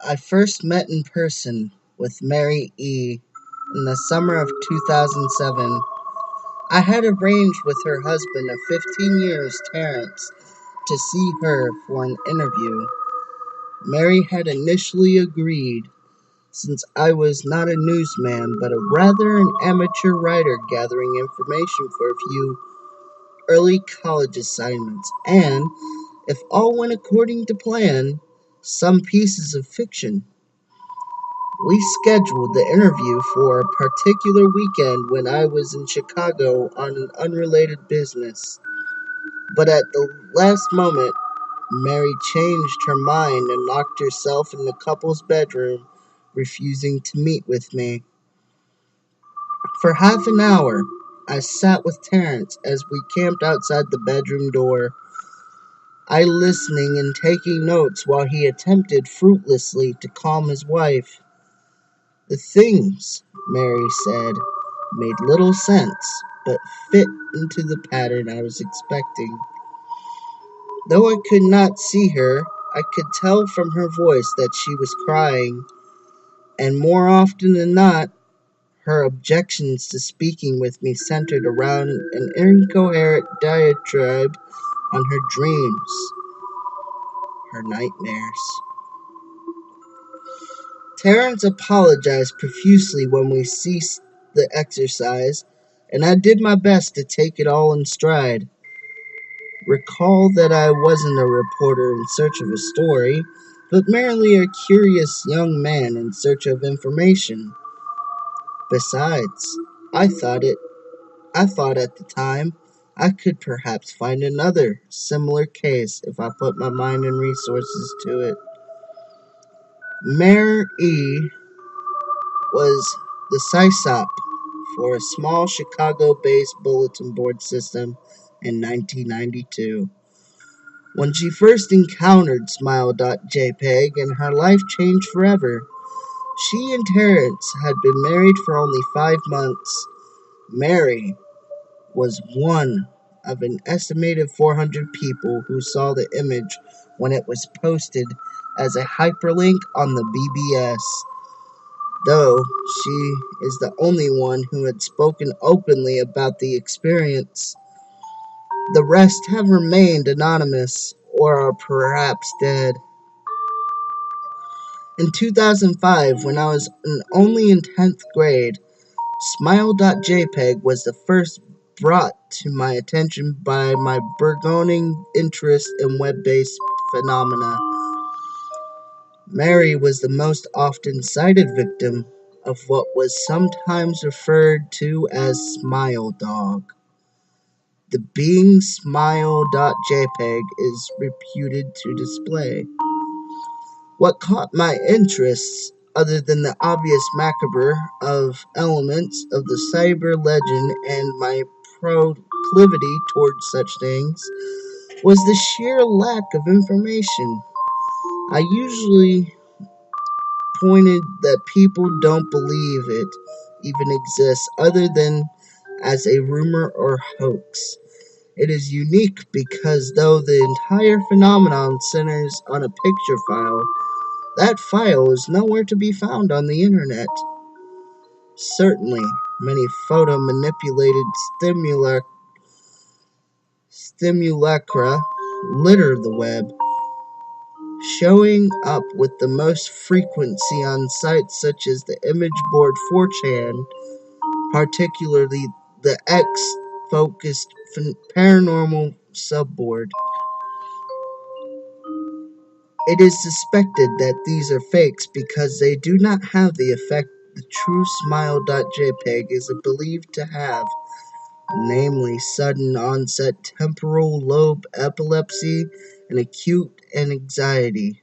I first met in person with Mary E. in the summer of 2007. I had arranged with her husband of 15 years, Terrence, to see her for an interview. Mary had initially agreed, since I was not a newsman, but rather an amateur writer gathering information for a few early college assignments, and, if all went according to plan, some pieces of fiction. We scheduled the interview for a particular weekend when I was in Chicago on an unrelated business. But at the last moment, Mary changed her mind and locked herself in the couple's bedroom, refusing to meet with me. For half an hour, I sat with Terrence as we camped outside the bedroom door, I listening and taking notes while he attempted fruitlessly to calm his wife. The things, Mary said, made little sense, but fit into the pattern I was expecting. Though I could not see her, I could tell from her voice that she was crying, and more often than not, her objections to speaking with me centered around an incoherent diatribe on her dreams, her nightmares. Terrence apologized profusely when we ceased the exercise, and I did my best to take it all in stride. Recall that I wasn't a reporter in search of a story, but merely a curious young man in search of information. Besides, I thought at the time I could perhaps find another similar case if I put my mind and resources to it. Mayor E was the CISOP for a small Chicago-based bulletin board system in 1992. When she first encountered Smile.jpg and her life changed forever. She and Terrence had been married for only 5 months. Mary was one of an estimated 400 people who saw the image when it was posted as a hyperlink on the BBS. Though she is the only one who had spoken openly about the experience. The rest have remained anonymous or are perhaps dead. In 2005, when I was only in 10th grade, Smile.jpg was the first brought to my attention by my burgeoning interest in web-based phenomena. Mary was the most often cited victim of what was sometimes referred to as Smile Dog. The being Smile.jpg is reputed to display. What caught my interest, other than the obvious macabre of elements of the cyber legend and my proclivity towards such things, was the sheer lack of information. I usually pointed that people don't believe it even exists other than as a rumor or hoax. It is unique because though the entire phenomenon centers on a picture file, that file is nowhere to be found on the internet. Certainly, many photo-manipulated simulacra litter the web, showing up with the most frequency on sites such as the image board 4chan, particularly the X-focused paranormal subboard. It is suspected that these are fakes because they do not have the effect the true Smile.jpg is believed to have, namely sudden onset temporal lobe epilepsy and acute anxiety.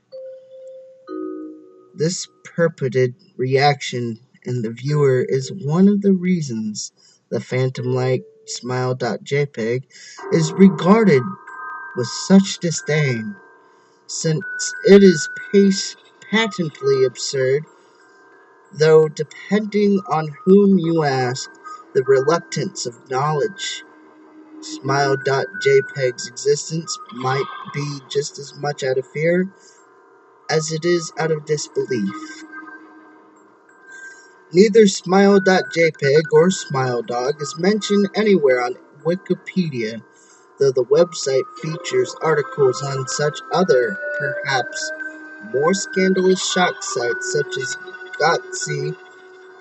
This purported reaction in the viewer is one of the reasons the phantom-like Smile.jpg is regarded with such disdain, since it is patently absurd, though depending on whom you ask, the reluctance of knowledge. Smile.jpg's existence might be just as much out of fear as it is out of disbelief. Neither Smile.jpg or SmileDog is mentioned anywhere on Wikipedia, though the website features articles on such other, perhaps more scandalous shock sites such as Gotsy,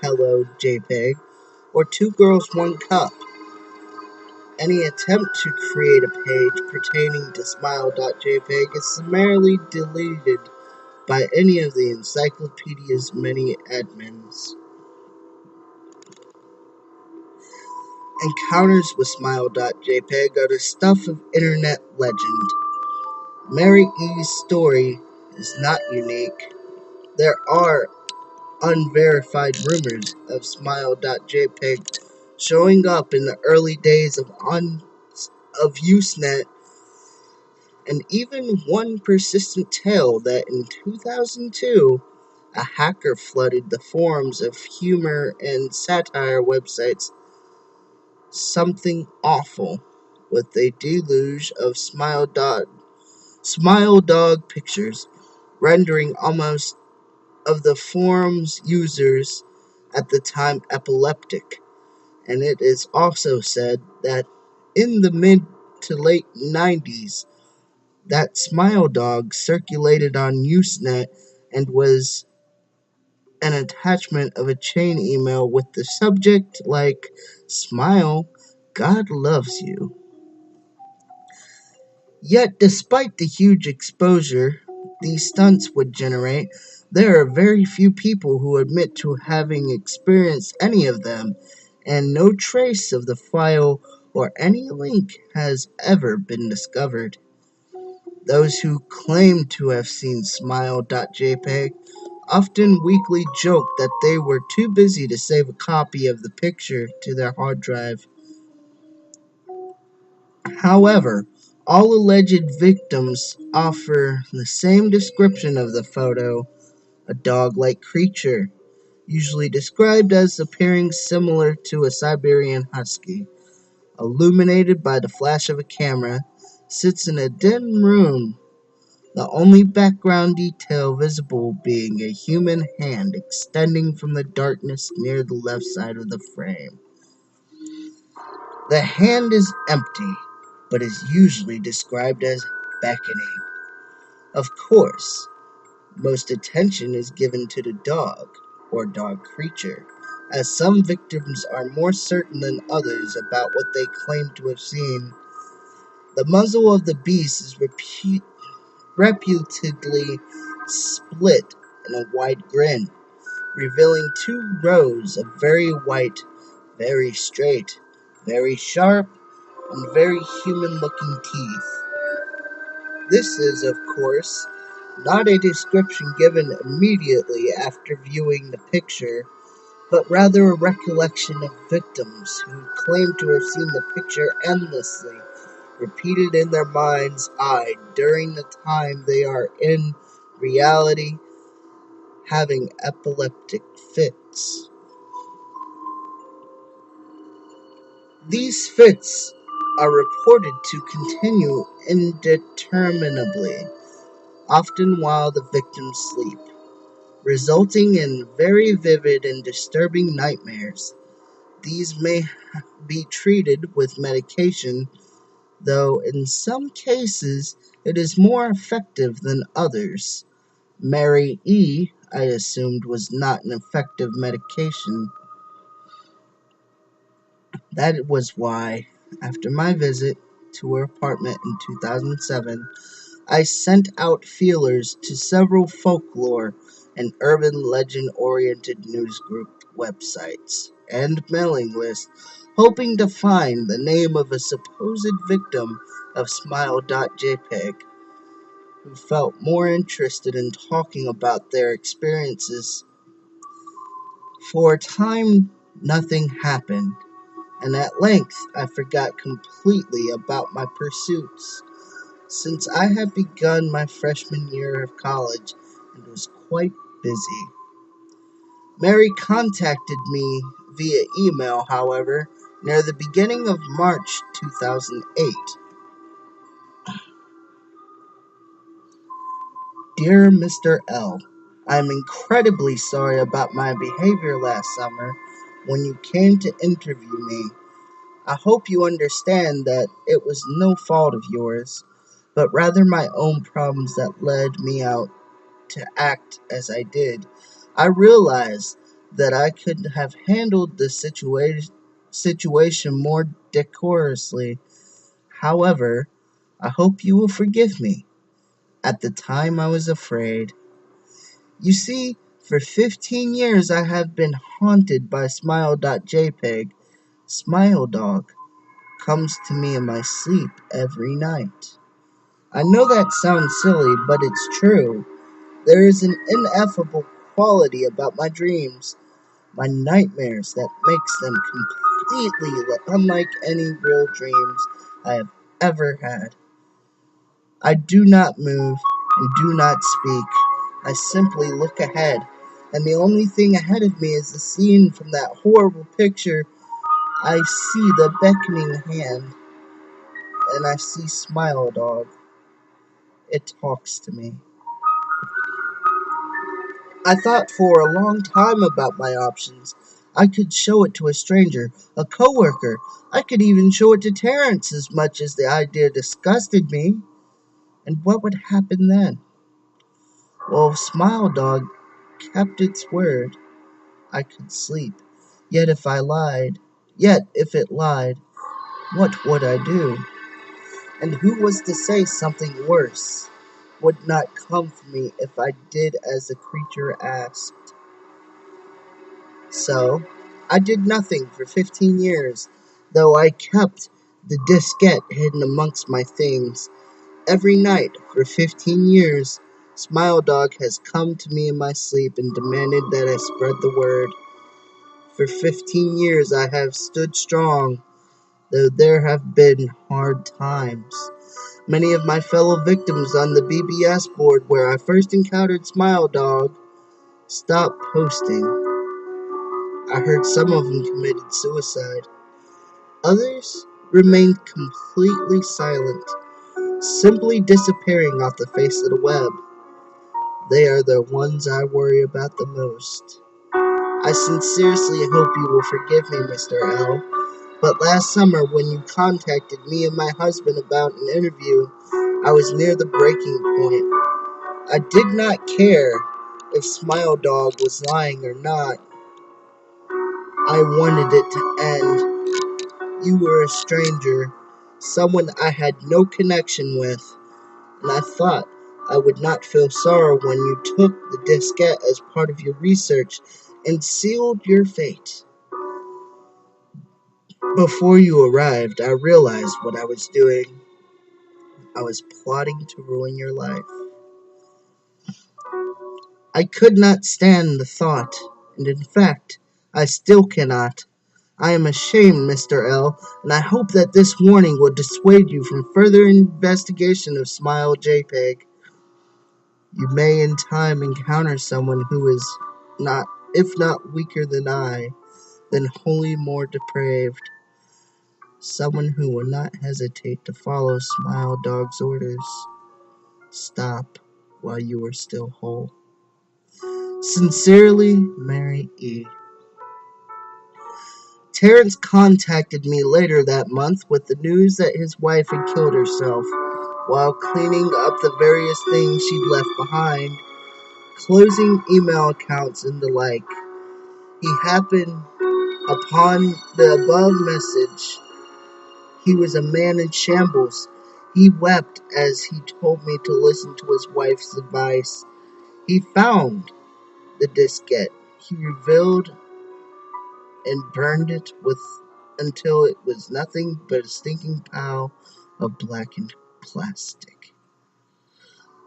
Hello JPEG, or Two Girls One Cup. Any attempt to create a page pertaining to Smile.jpg is summarily deleted by any of the encyclopedia's many admins. Encounters with Smile.jpg are the stuff of internet legend. Mary E's story is not unique. There are unverified rumors of Smile.jpg showing up in the early days of Usenet, and even one persistent tale that in 2002, a hacker flooded the forums of humor and satire websites Something Awful with a deluge of smile dog pictures, rendering almost of the forum's users at the time epileptic. And it is also said that in the mid to late 90s, that Smile Dog circulated on Usenet and was an attachment of a chain email with the subject like, "Smile, God loves you." Yet, despite the huge exposure these stunts would generate, there are very few people who admit to having experienced any of them, and no trace of the file or any link has ever been discovered. Those who claim to have seen Smile.jpg often weakly joke that they were too busy to save a copy of the picture to their hard drive. However, all alleged victims offer the same description of the photo: a dog-like creature, usually described as appearing similar to a Siberian husky, illuminated by the flash of a camera, sits in a dim room, the only background detail visible being a human hand extending from the darkness near the left side of the frame. The hand is empty, but is usually described as beckoning. Of course, most attention is given to the dog, or dog creature, as some victims are more certain than others about what they claim to have seen. The muzzle of the beast is reputedly split in a wide grin, revealing 2 rows of very white, very straight, very sharp, and very human-looking teeth. This is, of course, not a description given immediately after viewing the picture, but rather a recollection of victims who claim to have seen the picture endlessly, repeated in their mind's eye during the time they are in reality having epileptic fits. These fits are reported to continue indeterminably, often while the victims sleep, resulting in very vivid and disturbing nightmares. These may be treated with medication, though in some cases it is more effective than others. Mary E., I assumed, was not an effective medication. That was why, after my visit to her apartment in 2007, I sent out feelers to several folklore and urban legend-oriented news group websites and mailing lists, hoping to find the name of a supposed victim of Smile.jpg who felt more interested in talking about their experiences. For a time, nothing happened, and at length I forgot completely about my pursuits, since I had begun my freshman year of college and was quite busy. Mary contacted me via email, however, near the beginning of March 2008. Dear Mr. L, I am incredibly sorry about my behavior last summer when you came to interview me. I hope you understand that it was no fault of yours, but rather my own problems that led me out to act as I did. I realized that I could have handled the situation more decorously. However, I hope you will forgive me. At the time, I was afraid. You see, for 15 years I have been haunted by Smile.jpg. Smile Dog comes to me in my sleep every night. I know that sounds silly, but it's true. There is an ineffable quality about my dreams, my nightmares, that makes them completely unlike any real dreams I have ever had. I do not move and do not speak. I simply look ahead, and the only thing ahead of me is the scene from that horrible picture. I see the beckoning hand, and I see Smile Dog. It talks to me. I thought for a long time about my options. I could show it to a stranger, a coworker. I could even show it to Terrence, as much as the idea disgusted me. And what would happen then? Well, if Smile Dog kept its word, I could sleep. Yet if it lied, what would I do? And who was to say something worse would not come for me if I did as the creature asked? So, I did nothing for 15 years, though I kept the diskette hidden amongst my things. Every night for 15 years, Smile Dog has come to me in my sleep and demanded that I spread the word. For 15 years I have stood strong, though there have been hard times. Many of my fellow victims on the BBS board where I first encountered Smile Dog stopped posting. I heard some of them committed suicide. Others remained completely silent, simply disappearing off the face of the web. They are the ones I worry about the most. I sincerely hope you will forgive me, Mr. L. But last summer, when you contacted me and my husband about an interview, I was near the breaking point. I did not care if Smile Dog was lying or not. I wanted it to end. You were a stranger, someone I had no connection with, and I thought I would not feel sorrow when you took the diskette as part of your research and sealed your fate. Before you arrived, I realized what I was doing. I was plotting to ruin your life. I could not stand the thought, and in fact, I still cannot. I am ashamed, Mr. L, and I hope that this warning will dissuade you from further investigation of Smile.jpg. You may in time encounter someone who is not, if not weaker than I, then wholly more depraved. Someone who will not hesitate to follow Smile Dog's orders. Stop while you are still whole. Sincerely, Mary E. Terrence contacted me later that month with the news that his wife had killed herself while cleaning up the various things she'd left behind, closing email accounts and the like. He happened upon the above message. He was a man in shambles. He wept as he told me to listen to his wife's advice. He found the diskette. He revealed and burned it with until it was nothing but a stinking pile of blackened plastic.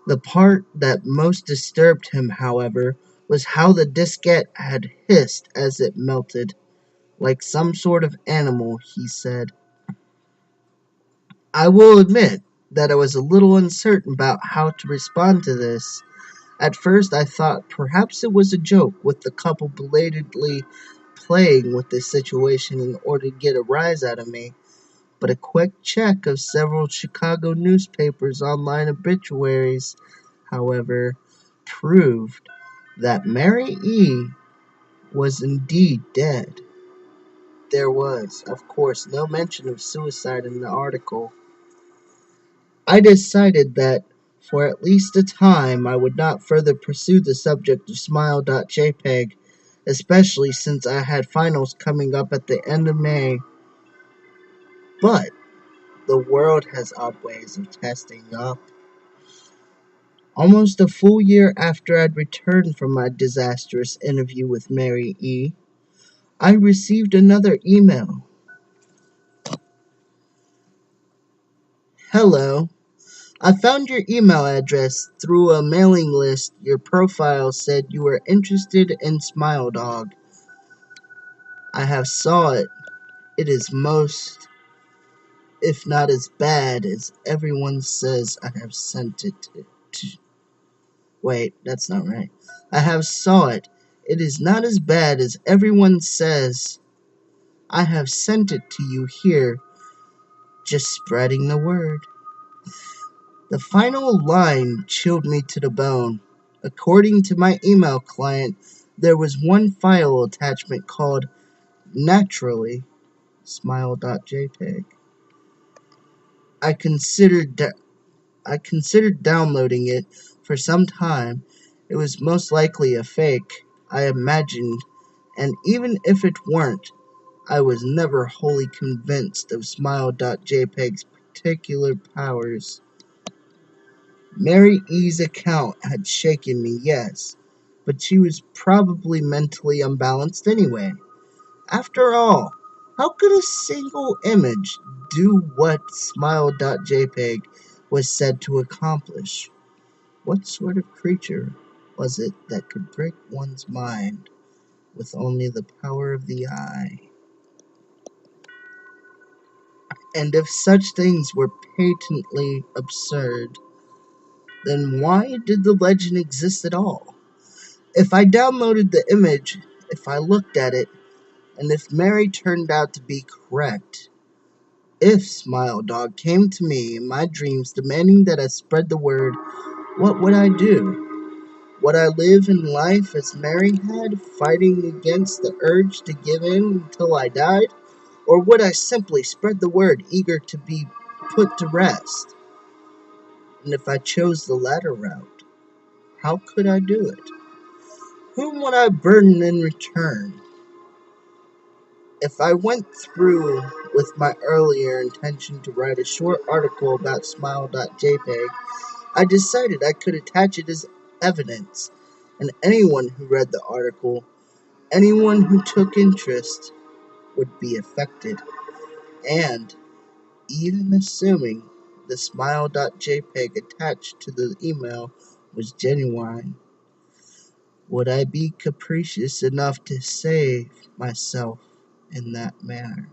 The part that most disturbed him, however, was how the diskette had hissed as it melted, like some sort of animal, he said. I will admit that I was a little uncertain about how to respond to this. At first I thought perhaps it was a joke, with the couple belatedly playing with this situation in order to get a rise out of me, but a quick check of several Chicago newspapers' online obituaries, however, proved that Mary E. was indeed dead. There was, of course, no mention of suicide in the article. I decided that, for at least a time, I would not further pursue the subject of Smile.jpg, especially since I had finals coming up at the end of May. But the world has odd ways of testing up. Almost a full year after I'd returned from my disastrous interview with Mary E., I received another email. Hello. I found your email address through a mailing list. Your profile said you were interested in Smile Dog. I have saw it. It is most, if not as bad as everyone says. I have sent it to. Wait, that's not right. I have saw it. It is not as bad as everyone says. I have sent it to you here. Just spreading the word. The final line chilled me to the bone. According to my email client, there was one file attachment called Naturally Smile.jpg. I considered downloading it for some time. It was most likely a fake, I imagined, and even if it weren't, I was never wholly convinced of Smile.jpg's particular powers. Mary E.'s account had shaken me, yes, but she was probably mentally unbalanced anyway. After all, how could a single image do what Smile.jpg was said to accomplish? What sort of creature was it that could break one's mind with only the power of the eye? And if such things were patently absurd, then why did the legend exist at all? If I downloaded the image, if I looked at it, and if Mary turned out to be correct, if Smile Dog came to me in my dreams demanding that I spread the word, what would I do? Would I live in life as Mary had, fighting against the urge to give in until I died? Or would I simply spread the word, eager to be put to rest? And if I chose the latter route, how could I do it? Whom would I burden in return? If I went through with my earlier intention to write a short article about Smile.jpg, I decided I could attach it as evidence, and anyone who read the article, anyone who took interest, would be affected. And, even assuming the Smile.jpg attached to the email was genuine, would I be capricious enough to save myself in that manner?